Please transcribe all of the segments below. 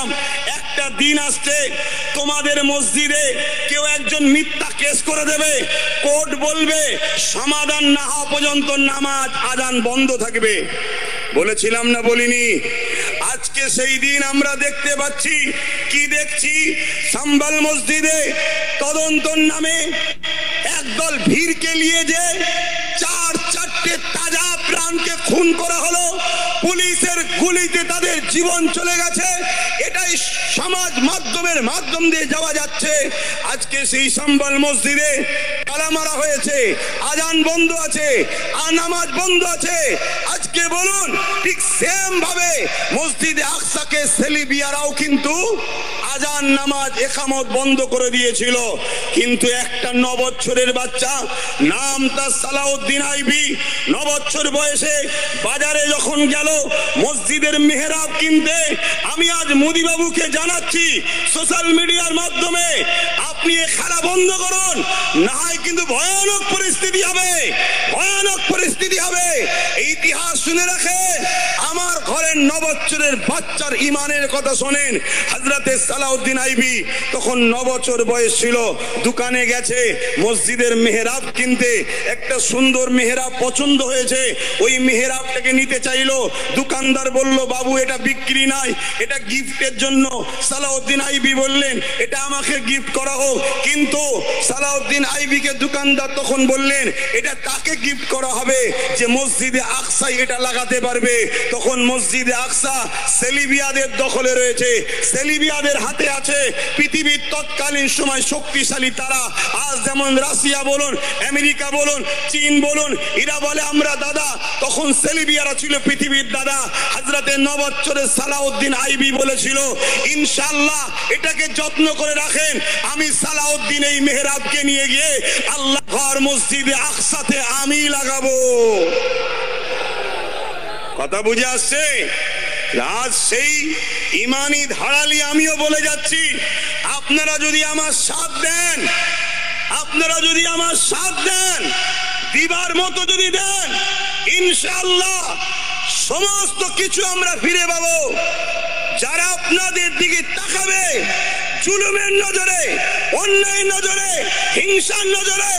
বলেছিলাম একটা দিন আসছে তোমাদের মসজিদে কেউ একজন মিথ্যা কেস করে দেবে, কোর্ট বলবে সমাধান না হওয়া পর্যন্ত নামাজ আজান বন্ধ থাকবে। বলেছিলাম না বলিনি? আজকে সেই দিন আমরা দেখতে পাচ্ছি। কি দেখছি? সাম্বাল মসজিদে তদন্তর নামে একদল ভিড়কে নিয়ে যে চারটে তাজা প্রাণকে খুন করা হলো, পুলিশের গুলিতে তাদের জীবন চলে গেছে। এটাই সমাজ মাধ্যমের মাধ্যম দিয়ে যাওয়া যাচ্ছে। আজকে সেই সাম্বাল মসজিদে তালা মারা হয়েছে, আজান বন্ধ আছে, নামাজ বন্ধ আছে। আজকে বলুন, ঠিক সেম ভাবে মসজিদে আকসাকে সেলিবিয়ারাও কিন্তু আজান নামাজ একামত বন্ধ করে দিয়েছিল। কিন্তু একটা 9 বছরের বাচ্চা, নাম তার সালাউদ্দিন আইবি, 9 বছর বয়সে বাজারে যখন গেল মসজিদের মেহরাব কিনতে, আমি আজ মোদি বাবুকে জানাচ্ছি সোশ্যাল মিডিয়ার মাধ্যমে, আপনি এ খেলা বন্ধ করুন, না হয় কিন্তু ভয়ানক পরিস্থিতি হবে, ভয়ানক পরিস্থিতি হবে। ইতিহাস শুনে রাখেন, আমার ঘরের 9 বছরের বাচ্চার ইমানের কথা শোনেন। হযরতে সালাউদ্দিন আইবি তখন 9 বছর বয়স ছিল, দোকানে গেছে মসজিদের মেহরাব কিনতে। একটা সুন্দর মেহরাব পছন্দ হয়েছে, ওই মেহরাবটাকে নিতে চাইলো। দোকানদার বলল, বাবু এটা বিক্রি নাই, এটা গিফটের জন্য। সালাউদ্দিন আইবি বললেন, এটা আমাকে গিফট করা হোক। কিন্তু সালাউদ্দিন আইবিকে দোকানদার তখন বললেন, এটা তাকে গিফট করা হবে যে মসজিদে আকসায় এটা লাগাতে পারবে। তখন মসজিদে আকসা সেলিবিয়াদের দখলে রয়েছে, সেলিবিয়াদের হাতে আছে। পৃথিবীর তৎকালীন সময় শক্তিশালী তারা, আজ যেমন রাশিয়া বলুন, আমেরিকা বলুন, চীন বলুন, এরা বলে আমরা দাদা, তখন সেলিবিয়ারা ছিল পৃথিবীর দাদা। হযরতে 9 বছরের সালাউদ্দিন আইবি বলেছিল, ইনশাআল্লাহ এটাকে যত্ন করে রাখেন, আমি সালাউদ্দিন এই মেহরাবকে নিয়ে গিয়ে আল্লাহ ঘর মসজিদে আকসাতে আমি লাগাবো। কথা বুঝে আসছে? আজ সেই ইমানি ধারালি আমিও বলে যাচ্ছি, আপনারা যদি আমার সাথ দেন, আপনারা যদি আমার সাথ দেন, দিবার মতো যদি দেন, ইনশাআল্লাহ সমস্ত কিছু আমরা ফিরে পাবো। যারা আপনাদের দিকে তাকাবে জুলুমের নজরে, অন্যায় নজরে, হিংসার নজরে,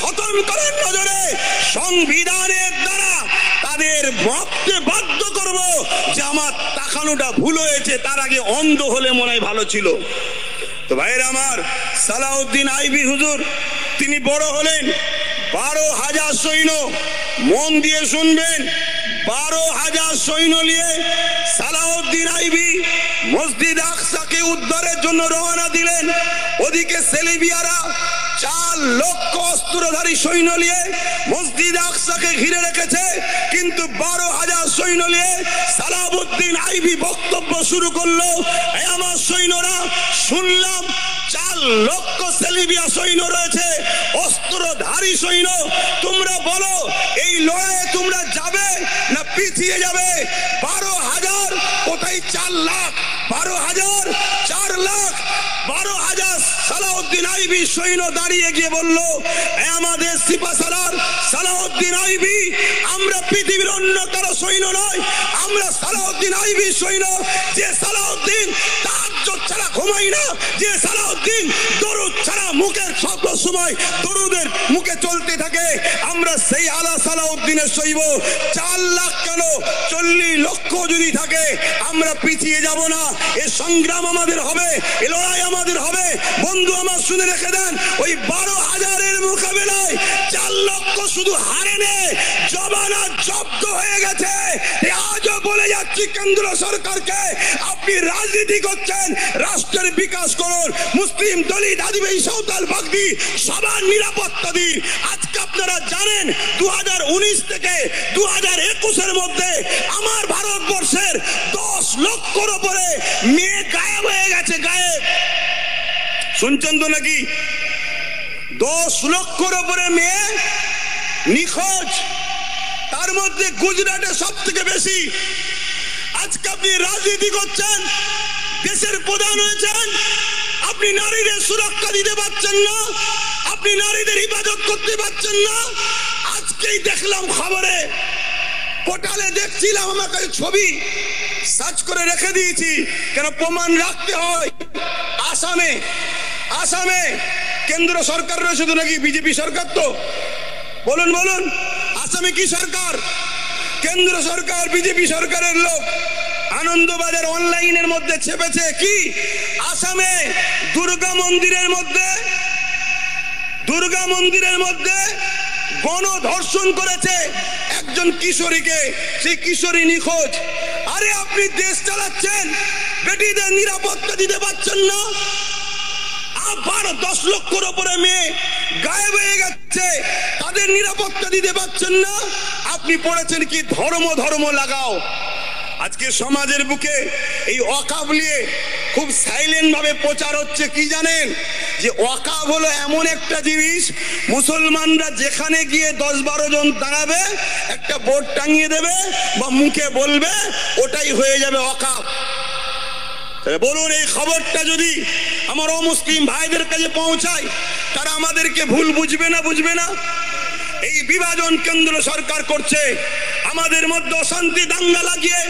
খতম করার নজরে, সংবিধানের দ্বারা তাদের ভাবতে বাধ্য করব যে আমার তাকানোটা ভুল হয়েছে, তার আগে অন্ধ হলে মনে হয় ভালো ছিল। তো ভাইরা আমার, সালাউদ্দিন আইবি হুজুর তিনি বড় হলেন, 12,000 সৈন্য, মন দিয়ে শুনবেন, 12,000 সৈন্য নিয়ে সালাউদ্দিন আইবি মসজিদ আকসাকে উদ্ধারের জন্য রওনা দিলেন। ওদিকে সেলিবিয়ারা 4 লক্ষ অস্ত্রধারী সৈন্য নিয়ে মসজিদ আকসাকে ঘিরে রেখেছে। কিন্তু 12,000 সৈন্য নিয়ে সালাউদ্দিন আইবি বক্তব্য শুরু করলো, আমার সৈন্যরা, শুনলাম 4 লক্ষ সেলিবিয়া সৈন্য রয়েছে, অস্ত্রধারী সৈন্য, তোমরা বলো এই লড়াইয়ে তোমরা যাবে না পিছিয়ে যাবে? 12,000 কোথায় 4 লাখ, 12,000, 4 লাখ, 12,000। সালাউদ্দিন আইবি সৈন্য দাঁড়িয়ে গিয়ে বলল, আমাদের সিপাহসালার সালাউদ্দিন আইবি, আমরা পৃথিবীর অন্য কারো সৈন্য নয়, আমরা সালাউদ্দিন আইবি সৈন্য। যে সালাউদ্দিন তাহাজ্জুদ ছাড়া ঘুমাই না, যে সালাউদ্দিন দরুদ ছাড়া মুখের সব সময় দরুদের মুখে চলতে থাকে, আমরা সেই আলা সালাউদ্দিনের সইব। 4 লাখ কেন, 40 লক্ষ যদি থাকে, আমরা পিছিয়ে যাব না। এ সংগ্রাম আমাদের হবে, এ লড়াই আমাদের হবে। বন্ধু আমার শুনে রেখে দেন, ওই 12,000-এর মোকাবেলায় 4 লক্ষ শুধু হারেনে জবানা জব্দ হয়ে গেছে। আজও বলে যাচ্ছি কেন্দ্র সরকারকে, আপনি রাজনীতি করছেন, রাষ্ট্রের বিকাশ করুন, মুসলিম, দলিত, আদিবাসী, সাঁওতাল, বাগদি সবার নিরাপত্তা দিন। আজকে আপনারা জানেন 2019 থেকে 2021-এর মধ্যে আমার ভারতবর্ষের 10 লক্ষর উপরে মেয়ে গায়েব হয়ে গেছে, গায়েব। শুনছেন তো নাকি? 10 লক্ষর উপরে মেয়ে নিখোঁজ, তার মধ্যে গুজরাটে সব থেকে বেশি। আজকে আপনি রাজনীতি করছেন, দেশের প্রধান হয়েছেন, আপনি নারীদের সুরক্ষা দিতে পারছেন না, আপনি নারীদের হিফাজত করতে পারছেন না। আজকেই দেখলাম খবরে, পোর্টালে দেখছিলাম, আমার কাছে ছবি, সার্চ করে রেখে দিয়েছি, কেন প্রমাণ রাখতে হয়। আসামে কেন্দ্র সরকার রয়েছে তো নাকি বিজেপি সরকার? তো বলুন বলুন, আসামে কি সরকার? কেন্দ্র সরকার, বিজেপি সরকারের লোক। আনন্দবাজার অনলাইনের মধ্যে ছেপেছে কি আসামে দুর্গা মন্দিরের মধ্যে গণধর্ষণ করেছে একজন কিশোরীকে, সেই কিশোরী নিখোঁজ। আরে আপনি দেশ চালাচ্ছেন, বেটিদের নিরাপত্তা দিতে পারছেন না। আবার 10 লক্ষের উপরে মেয়ে গায়েব হয়ে গেছে, তাদের নিরাপত্তা দিতে পারছেন না। আপনি পড়েছেন কি ধর্ম লাগাও। আজকে সমাজের বুকে এই ওয়াকফ নিয়ে খুব সাইলেন্ট ভাবে প্রচার হচ্ছে। কি জানেন যে ওয়াকফ হলো এমন একটা জিনিস, মুসলমানরা যেখানে গিয়ে 10-12 জন দাঁড়াবে, একটা বোর্ড টাঙিয়ে দেবে বা মুখে বলবে, ওটাই হয়ে যাবে ওয়াকফ। বলুন, এই খবরটা যদি আমার অমুসলিম ভাইদের কাছে পৌঁছায়, তারা আমাদেরকে ভুল বুঝবে না? এই বিভাজন কেন্দ্র সরকার করছে, আমাদের মধ্যে অশান্তি দাঙ্গা লাগিয়ে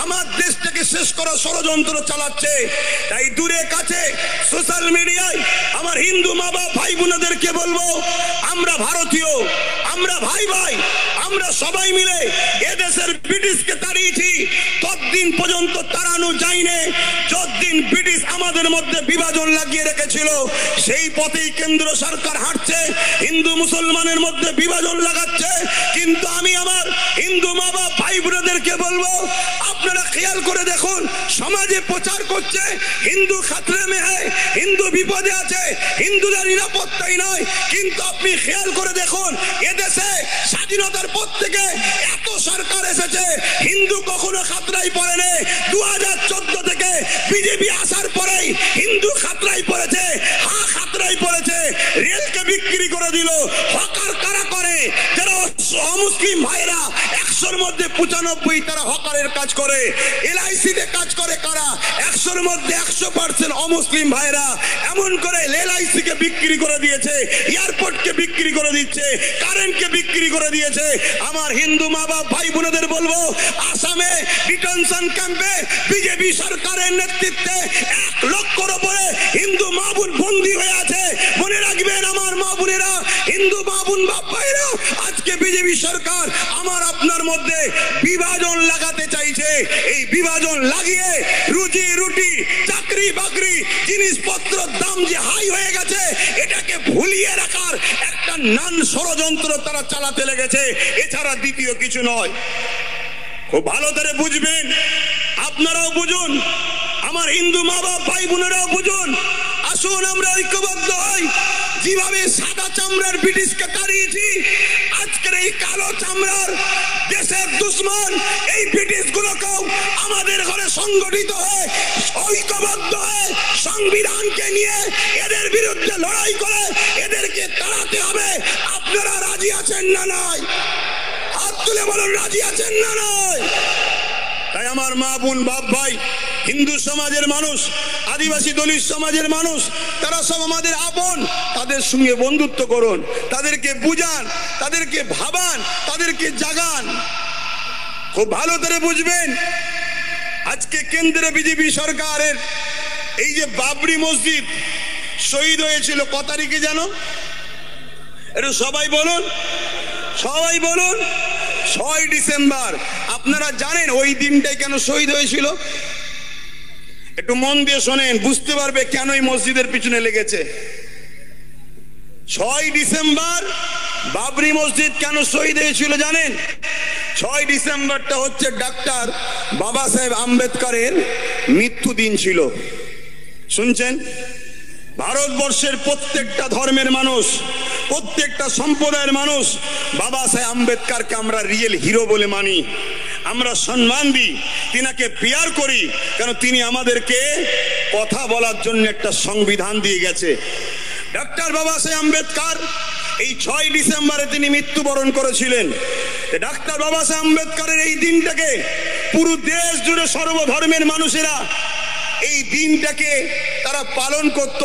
আমার দেশটাকে শেষ করার ষড়যন্ত্র চালাচ্ছে। তাই দূরে কাছে সোশ্যাল মিডিয়ায় আমার হিন্দু মা বাবা ভাই বোনদেরকে বলবো, আমরা ভারতীয়, আমরা ভাই আমরা সবাই মিলে এদেশের ব্রিটিশকে তাড়িয়েছি। ততদিন পর্যন্ত তাড়ানো যায়নি যতদিন ব্রিটিশ আমাদের মধ্যে বিভাজন লাগিয়ে রেখেছিল। সেই পথেই কেন্দ্র সরকার হাঁটছে, হিন্দু মুসলমানের মধ্যে বিভাজন লাগাচ্ছে। কিন্তু আমি আমার হিন্দু মা বাবা ভাই বোনদেরকে বলবো, আপনারা খেয়াল করে দেখুন, সমাজে প্রচার করছে হিন্দু খাতরে মে হ্যায়, হিন্দু বিপদে আছে, হিন্দুদের নিরাপত্তাই নয়। কিন্তু আপনি খেয়াল করে দেখুন, এদেশে স্বাধীনতার পর থেকে এত সরকার এসেছে, হিন্দু কখনো খাতরাই পড়েনি। 2014 থেকে বিজেপি আসার পরেই হিন্দু খাতরাই পড়েছে। খাতরাই পড়েছে, রেলকে বিক্রি করে দিল। হকার কারা করে? যারা অমুসলিম ভাইরা 100-র মধ্যে 95 তারা হকারের কাজ করে। LIC-তে কাজ করে কারা? 100-র মধ্যে 100% অমুসলিম ভাইরা। এমন করে LIC-কে বিক্রি করে দিয়েছে, এয়ারপোর্টকে বিক্রি করে দিচ্ছে, কারেন্টকে বিক্রি করে দিয়েছে। আমার হিন্দু মা বাবা ভাই বোনদের বলবো, আসামে ডিটেনশন ক্যাম্পে বিজেপি সরকারের নেতৃত্বে 1 লক্ষের উপরে হিন্দু মা বোন বন্দী হয়ে আছে। মনে রাখবেন আমার মা বোনেরা, হিন্দু মা বোন বাপ ভাইরা, আজকে বিজেপি সরকার আমার আপনার মধ্যে বিভাজন লাগাতে চাইছে। এই বিভাজন লাগিয়ে রুজি রুটি, চাকরি বাকরি, জিনিসপত্রের দাম যে হাই হয়ে গেছে, এটাকে ভুলিয়ে রাখার একটা নান ষড়যন্ত্র তারা চালাতে লেগেছে। এছাড়া দ্বিতীয় কিছু নয়। খুব ভালো করে বুঝবেন, আপনারাও বুঝুন, আমার হিন্দু মা বাবা ভাই বোনেরাও বুঝুন। আসুন আমরা ঐক্যবদ্ধ হই। যেভাবে সাদা চামড়ার ব্রিটিশকে তাড়িয়েছি, আজকের এই কালো চামড়ার দেশের দুশ্মন এই ব্রিটিশ গুলোকেও আমাদের ঘরে সংগঠিত হয়ে ঐক্যবদ্ধ হয়ে সংবিধানকে নিয়ে এদের বিরুদ্ধে লড়াই করে এদেরকে তাড়াতে হবে। আপনারা রাজি আছেন না নয়? হাত তুলে বলুন, রাজি আছেন না নয়? তাই আমার মা বোন বাপ ভাই, হিন্দু সমাজের মানুষ, আদিবাসী দলিত সমাজের মানুষ, তারা সব আমাদের আপন। তাদের সঙ্গে বন্ধুত্ব করুন, তাদেরকে বুঝান, তাদেরকে ভাবান, তাদেরকে জাগান। খুব ভালো করে বুঝবেন, আজকে কেন্দ্রে বিজেপি সরকারের এই যে বাবরি মসজিদ শহীদ হয়েছিল, কত তারিখে জানো? এটা সবাই বলুন, সবাই বলুন। 6 ডিসেম্বর। আপনারা জানেন ওই দিনটাই কেন শহীদ হয়েছিল? একটু মন দিয়ে শোনেন, বুঝতে পারবে কেন এই মসজিদের পিছনে লেগেছে। 6 ডিসেম্বর বাবরি মসজিদ কেন শহীদ হয়েছিল জানেন? 6 ডিসেম্বরটা হচ্ছে ডক্টর বাবা সাহেব আম্বেদকরের মৃত্যু দিন ছিল। শুনছেন? ভারতবর্ষের প্রত্যেকটা ধর্মের মানুষ, প্রত্যেকটা সম্প্রদায়ের মানুষ বাবা সাহেব আম্বেদকরকে আমরা রিয়েল হিরো বলে মানি, আমরা সম্মান দিই, তিনাকে পেয়ার করি, কারণ তিনি আমাদেরকে কথা বলার জন্য একটা সংবিধান দিয়ে গেছে। ডক্টর বাবা সাহেব আম্বেদকর এই 6 ডিসেম্বরে তিনি মৃত্যুবরণ করেছিলেন। ডক্টর বাবা সাহেব আম্বেদকরের এই দিনটাকে পুরো দেশ জুড়ে সর্বধর্মের মানুষেরা এই দিনটাকে তারা পালন করত।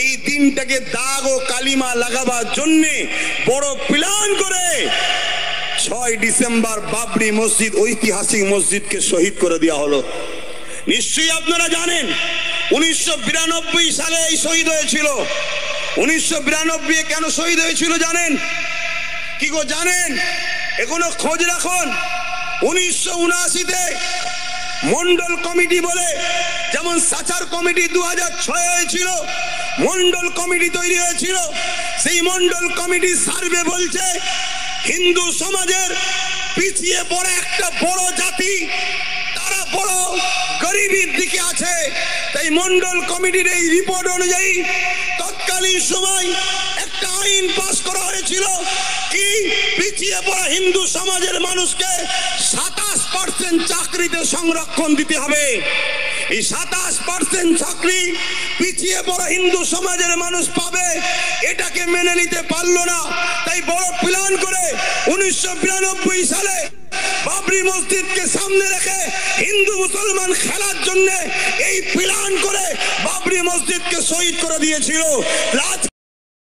এই দিনটাকে দাগ ও কালিমা লাগাবার জন্য বড় প্ল্যান করে 6 ডিসেম্বর বাবরি মসজিদ, ঐতিহাসিক মসজিদকে শহীদ করে দেওয়া হলো। নিশ্চয়ই আপনারা জানেন 1992 সালে এই শহীদ হয়েছিল। 1992 কেন শহীদ হয়েছিল জানেন? কি গো জানেন? এখনো খোঁজ রাখুন। 1979-তে মন্ডল কমিটি বলে, যেমন সাচার কমিটি 2006 হয়েছিল, মন্ডল কমিটি তৈরি হয়েছিল। সেই মন্ডল কমিটি সার্ভে বলছে হিন্দু সমাজের পিছিয়ে পড়ে একটা বড় জাতি, তারা বড় গরিবের দিকে আছে। তাই মন্ডল কমিটির এই রিপোর্ট অনুযায়ী তৎকালীন সময় একটা আইন পাস করা হয়েছিল, কি পিছিয়ে পড়া হিন্দু সমাজের মানুষকে 27% চাকরিতে সংরক্ষণ দিতে হবে। এই 27% চাকরি পিছিয়ে পড়া হিন্দু সমাজের মানুষ পাবে, এটাকে মেনে নিতে পারলো না। তাই বড় প্ল্যান করে 1992 সালে বাবরি মসজিদকে সামনে রেখে হিন্দু মুসলমান খেলার জন্য এই প্ল্যান করে বাবরি মসজিদকে শহীদ করে দিয়েছিল।